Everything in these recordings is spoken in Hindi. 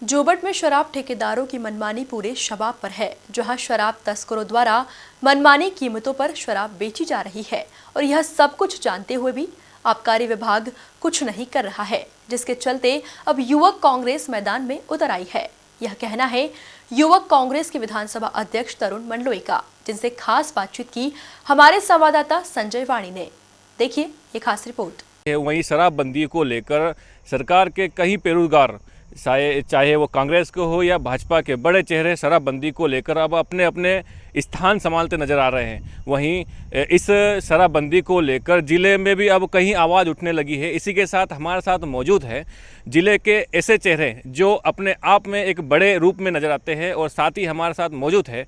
जोबट में शराब ठेकेदारों की मनमानी पूरे शबाब पर है, जहां शराब तस्करों द्वारा मनमानी कीमतों पर शराब बेची जा रही है और यह सब कुछ जानते हुए भी आबकारी विभाग कुछ नहीं कर रहा है, जिसके चलते अब युवक कांग्रेस मैदान में उतर आई है। यह कहना है युवक कांग्रेस के विधानसभा अध्यक्ष तरुण मंडलोई का, जिनसे खास बातचीत की हमारे संवाददाता संजय वाणी ने। देखिए ये खास रिपोर्ट। वहीं शराबबंदी को लेकर सरकार के कई बेरोजगार, चाहे वो कांग्रेस के हो या भाजपा के बड़े चेहरे, शराबबंदी को लेकर अब अपने अपने स्थान संभालते नजर आ रहे हैं। वहीं इस शराबबंदी को लेकर जिले में भी अब कहीं आवाज़ उठने लगी है। इसी के साथ हमारे साथ मौजूद है जिले के ऐसे चेहरे जो अपने आप में एक बड़े रूप में नजर आते हैं, और साथ ही हमारे साथ मौजूद है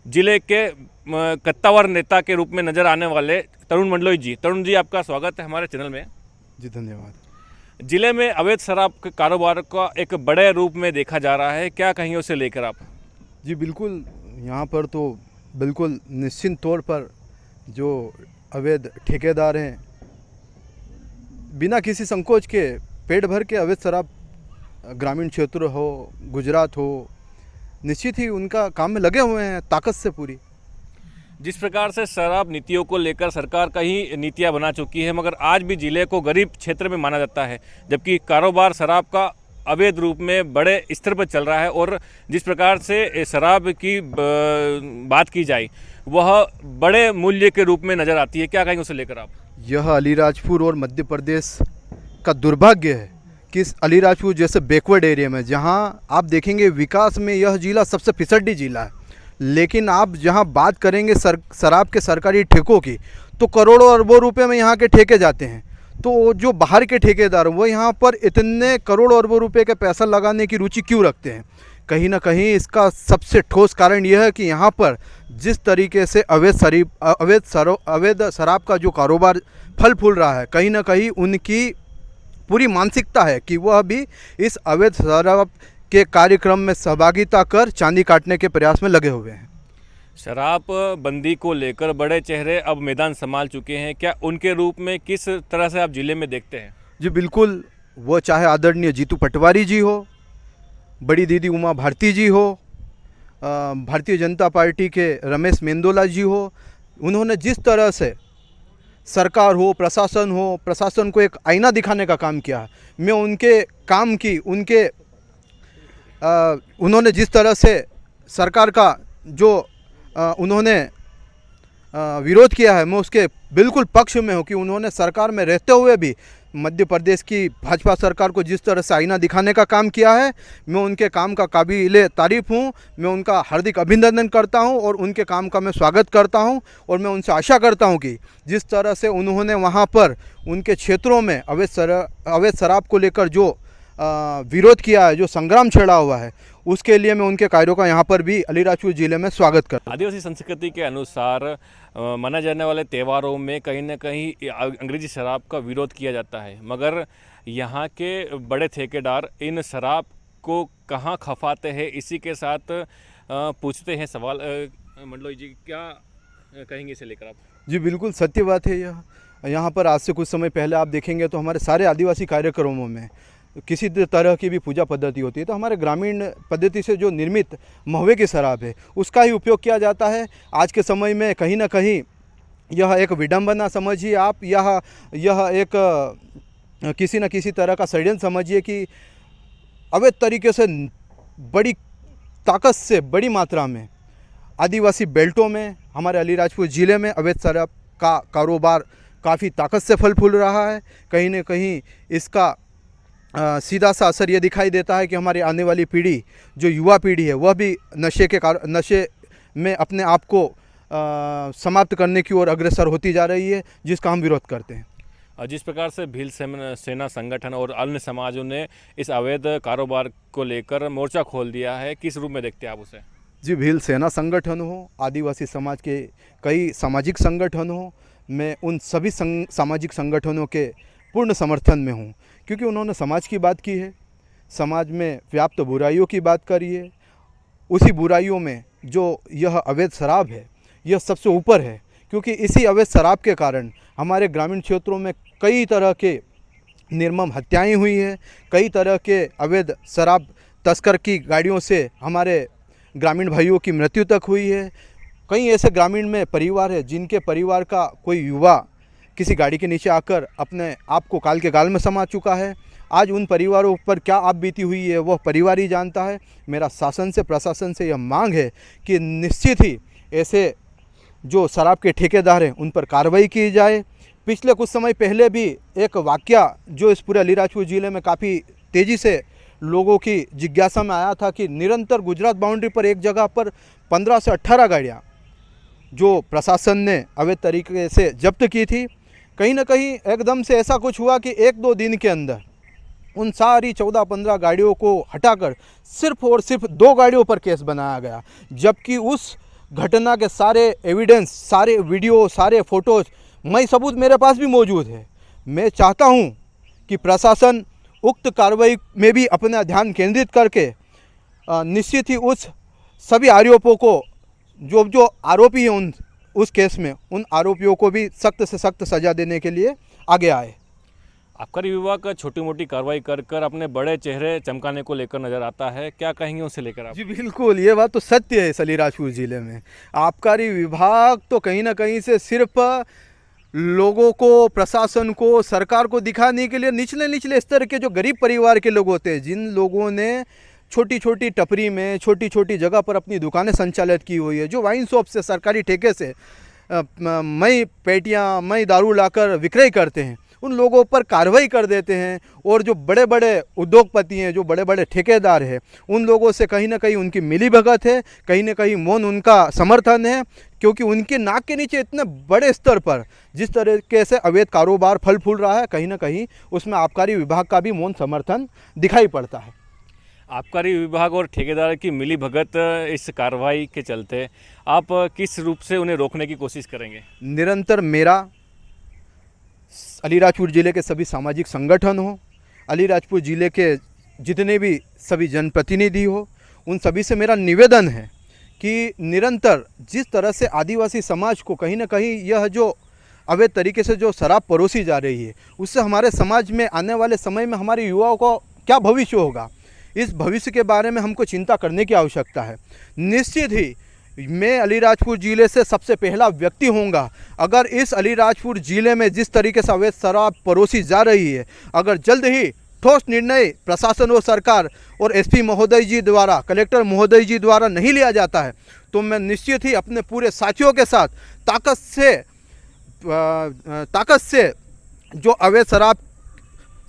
जिले के कत्तावर नेता के रूप में नजर आने वाले तरुण मंडलोई जी। तरुण जी, आपका स्वागत है हमारे चैनल में। जी धन्यवाद। जिले में अवैध शराब के कारोबार का एक बड़े रूप में देखा जा रहा है, क्या कहीं उसे लेकर आप? जी बिल्कुल, यहाँ पर तो बिल्कुल निश्चित तौर पर जो अवैध ठेकेदार हैं, बिना किसी संकोच के पेट भर के अवैध शराब, ग्रामीण क्षेत्र हो, गुजरात हो, निश्चित ही उनका काम में लगे हुए हैं ताकत से पूरी। जिस प्रकार से शराब नीतियों को लेकर सरकार कई नीतियां बना चुकी है, मगर आज भी जिले को गरीब क्षेत्र में माना जाता है, जबकि कारोबार शराब का अवैध रूप में बड़े स्तर पर चल रहा है। और जिस प्रकार से शराब की बात की जाए वह बड़े मूल्य के रूप में नज़र आती है, क्या कहेंगे उसे लेकर आप? यह अलीराजपुर और मध्य प्रदेश का दुर्भाग्य है कि इस अलीराजपुर जैसे बैकवर्ड एरिया में, जहाँ आप देखेंगे विकास में यह जिला सबसे पिछड़ी जिला है, लेकिन आप जहां बात करेंगे शराब के सरकारी ठेकों की, तो करोड़ों अरबों रुपए में यहाँ के ठेके जाते हैं। तो जो बाहर के ठेकेदार वो यहाँ पर इतने करोड़ों अरबों रुपए का पैसा लगाने की रुचि क्यों रखते हैं? कहीं ना कहीं इसका सबसे ठोस कारण यह है कि यहाँ पर जिस तरीके से अवैध शराब का जो कारोबार फल फूल रहा है, कहीं ना कहीं उनकी पूरी मानसिकता है कि वह भी इस अवैध शराब के कार्यक्रम में सहभागिता कर चांदी काटने के प्रयास में लगे हुए हैं। शराब बंदी को लेकर बड़े चेहरे अब मैदान संभाल चुके हैं, क्या उनके रूप में किस तरह से आप जिले में देखते हैं? जी बिल्कुल, वो चाहे आदरणीय जीतू पटवारी जी हो, बड़ी दीदी उमा भारती जी हो, भारतीय जनता पार्टी के रमेश मेंदोला जी हो, उन्होंने जिस तरह से सरकार हो, प्रशासन को एक आईना दिखाने का काम किया है, मैं उनके काम की उन्होंने जिस तरह से सरकार का जो उन्होंने विरोध किया है, मैं उसके बिल्कुल पक्ष में हूँ कि उन्होंने सरकार में रहते हुए भी मध्य प्रदेश की भाजपा सरकार को जिस तरह से आईना दिखाने का काम किया है, मैं उनके काम का काबिले तारीफ़ हूँ। मैं उनका हार्दिक अभिनंदन करता हूँ और उनके काम का मैं स्वागत करता हूँ। और मैं उनसे आशा करता हूँ कि जिस तरह से उन्होंने वहाँ पर उनके क्षेत्रों में अवैध शराब को लेकर जो विरोध किया है, जो संग्राम छेड़ा हुआ है, उसके लिए मैं उनके कार्यों का यहाँ पर भी अलीराजपुर जिले में स्वागत करता हूँ। आदिवासी संस्कृति के अनुसार मनाए जाने वाले त्योहारों में कहीं न कहीं अंग्रेजी शराब का विरोध किया जाता है, मगर यहाँ के बड़े ठेकेदार इन शराब को कहाँ खपाते हैं, इसी के साथ पूछते हैं सवाल। मंडलोई जी, क्या कहेंगे इसे लेकर आप? जी बिल्कुल सत्य बात है। यहाँ पर आज से कुछ समय पहले आप देखेंगे तो हमारे सारे आदिवासी कार्यक्रमों में किसी तरह की भी पूजा पद्धति होती है तो हमारे ग्रामीण पद्धति से जो निर्मित महुए की शराब है उसका ही उपयोग किया जाता है। आज के समय में कहीं ना कहीं यह एक विडंबना समझिए आप, यह एक किसी न किसी तरह का षड्यंत्र समझिए कि अवैध तरीके से बड़ी ताकत से बड़ी मात्रा में आदिवासी बेल्टों में, हमारे अलीराजपुर ज़िले में अवैध शराब का कारोबार काफ़ी ताकत से फल फूल रहा है। कहीं न कहीं इसका सीधा सा असर ये दिखाई देता है कि हमारी आने वाली पीढ़ी, जो युवा पीढ़ी है, वह भी नशे में अपने आप को समाप्त करने की ओर अग्रसर होती जा रही है, जिसका हम विरोध करते हैं। जिस प्रकार से भील सेना संगठन और अन्य समाजों ने इस अवैध कारोबार को लेकर मोर्चा खोल दिया है, किस रूप में देखते हैं आप उसे? जी, भील सेना संगठन हो, आदिवासी समाज के कई सामाजिक संगठन हो, मैं उन सभी सामाजिक संगठनों के पूर्ण समर्थन में हूँ, क्योंकि उन्होंने समाज की बात की है, समाज में व्याप्त बुराइयों की बात करी है। उसी बुराइयों में जो यह अवैध शराब है, यह सबसे ऊपर है, क्योंकि इसी अवैध शराब के कारण हमारे ग्रामीण क्षेत्रों में कई तरह के निर्मम हत्याएं हुई हैं, कई तरह के अवैध शराब तस्कर की गाड़ियों से हमारे ग्रामीण भाइयों की मृत्यु तक हुई है। कई ऐसे ग्रामीण में परिवार है जिनके परिवार का कोई युवा किसी गाड़ी के नीचे आकर अपने आप को काल के गाल में समा चुका है। आज उन परिवारों पर क्या आप बीती हुई है वह परिवार ही जानता है। मेरा शासन से, प्रशासन से यह मांग है कि निश्चित ही ऐसे जो शराब के ठेकेदार हैं उन पर कार्रवाई की जाए। पिछले कुछ समय पहले भी एक वाकया जो इस पूरे अलीराजपुर ज़िले में काफ़ी तेज़ी से लोगों की जिज्ञासा में आया था कि निरंतर गुजरात बाउंड्री पर एक जगह पर 15 से 18 गाड़ियाँ जो प्रशासन ने अवैध तरीके से जब्त की थी, कहीं ना कहीं एकदम से ऐसा कुछ हुआ कि 1-2 दिन के अंदर उन सारी 14-15 गाड़ियों को हटाकर सिर्फ और सिर्फ 2 गाड़ियों पर केस बनाया गया, जबकि उस घटना के सारे एविडेंस, सारे वीडियो, सारे फ़ोटोज़, मई सबूत मेरे पास भी मौजूद है। मैं चाहता हूं कि प्रशासन उक्त कार्रवाई में भी अपना ध्यान केंद्रित करके निश्चित ही उस सभी आरोपों को जो आरोपी हैं उस केस में उन आरोपियों को भी सख्त से सख्त सज़ा देने के लिए आगे आए। आबकारी विभाग छोटी मोटी कार्रवाई कर अपने बड़े चेहरे चमकाने को लेकर नजर आता है, क्या कहेंगे उसे लेकर आप? जी बिल्कुल, ये बात तो सत्य है। अलीराजपुर ज़िले में आबकारी विभाग तो कहीं ना कहीं से सिर्फ लोगों को, प्रशासन को, सरकार को दिखाने के लिए निचले स्तर के जो गरीब परिवार के लोग होते हैं, जिन लोगों ने छोटी छोटी टपरी में, छोटी छोटी जगह पर अपनी दुकानें संचालित की हुई है, जो वाइन शॉप से सरकारी ठेके से मई पेटियाँ, मई दारू लाकर विक्रय करते हैं, उन लोगों पर कार्रवाई कर देते हैं। और जो बड़े बड़े उद्योगपति हैं, जो बड़े बड़े ठेकेदार हैं, उन लोगों से कहीं ना कहीं उनकी मिलीभगत है, कहीं ना कहीं मौन उनका समर्थन है, क्योंकि उनके नाक के नीचे इतने बड़े स्तर पर जिस तरीके से अवैध कारोबार फल फूल रहा है, कहीं ना कहीं उसमें आबकारी विभाग का भी मौन समर्थन दिखाई पड़ता है। आबकारी विभाग और ठेकेदार की मिलीभगत इस कार्रवाई के चलते आप किस रूप से उन्हें रोकने की कोशिश करेंगे? निरंतर मेरा अलीराजपुर ज़िले के सभी सामाजिक संगठन हो, अलीराजपुर ज़िले के जितने भी सभी जनप्रतिनिधि हो, उन सभी से मेरा निवेदन है कि निरंतर जिस तरह से आदिवासी समाज को कहीं ना कहीं यह जो अवैध तरीके से जो शराब परोसी जा रही है, उससे हमारे समाज में आने वाले समय में हमारे युवाओं को क्या भविष्य होगा, इस भविष्य के बारे में हमको चिंता करने की आवश्यकता है। निश्चित ही मैं अलीराजपुर ज़िले से सबसे पहला व्यक्ति होऊंगा अगर इस अलीराजपुर ज़िले में जिस तरीके से अवैध शराब परोसी जा रही है, अगर जल्द ही ठोस निर्णय प्रशासन और सरकार और एसपी महोदय जी द्वारा, कलेक्टर महोदय जी द्वारा नहीं लिया जाता है, तो मैं निश्चित ही अपने पूरे साथियों के साथ ताकत से जो अवैध शराब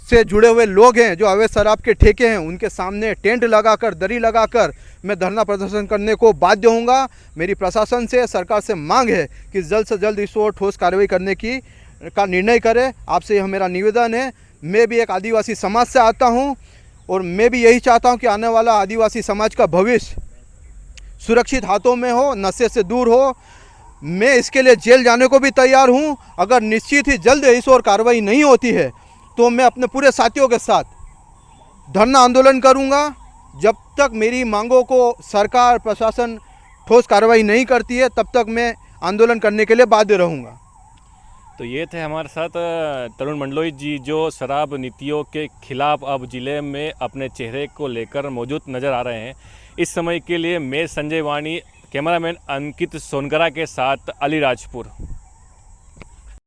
से जुड़े हुए लोग हैं, जो अवैध शराब के ठेके हैं, उनके सामने टेंट लगाकर, दरी लगाकर मैं धरना प्रदर्शन करने को बाध्य होऊंगा। मेरी प्रशासन से, सरकार से मांग है कि जल्द से जल्द इस ओर ठोस कार्रवाई करने का निर्णय करे। आपसे यह मेरा निवेदन है। मैं भी एक आदिवासी समाज से आता हूं और मैं भी यही चाहता हूं कि आने वाला आदिवासी समाज का भविष्य सुरक्षित हाथों में हो, नशे से दूर हो। मैं इसके लिए जेल जाने को भी तैयार हूं। अगर निश्चित ही जल्द इस ओर कार्रवाई नहीं होती है तो मैं अपने पूरे साथियों के साथ धरना आंदोलन करूंगा। जब तक मेरी मांगों को सरकार, प्रशासन ठोस कार्रवाई नहीं करती है, तब तक मैं आंदोलन करने के लिए बाध्य रहूंगा। तो ये थे हमारे साथ तरुण मंडलोई जी, जो शराब नीतियों के खिलाफ अब ज़िले में अपने चेहरे को लेकर मौजूद नज़र आ रहे हैं। इस समय के लिए मैं संजय वाणी, कैमरामैन अंकित सोनकरा के साथ अलीराजपुर।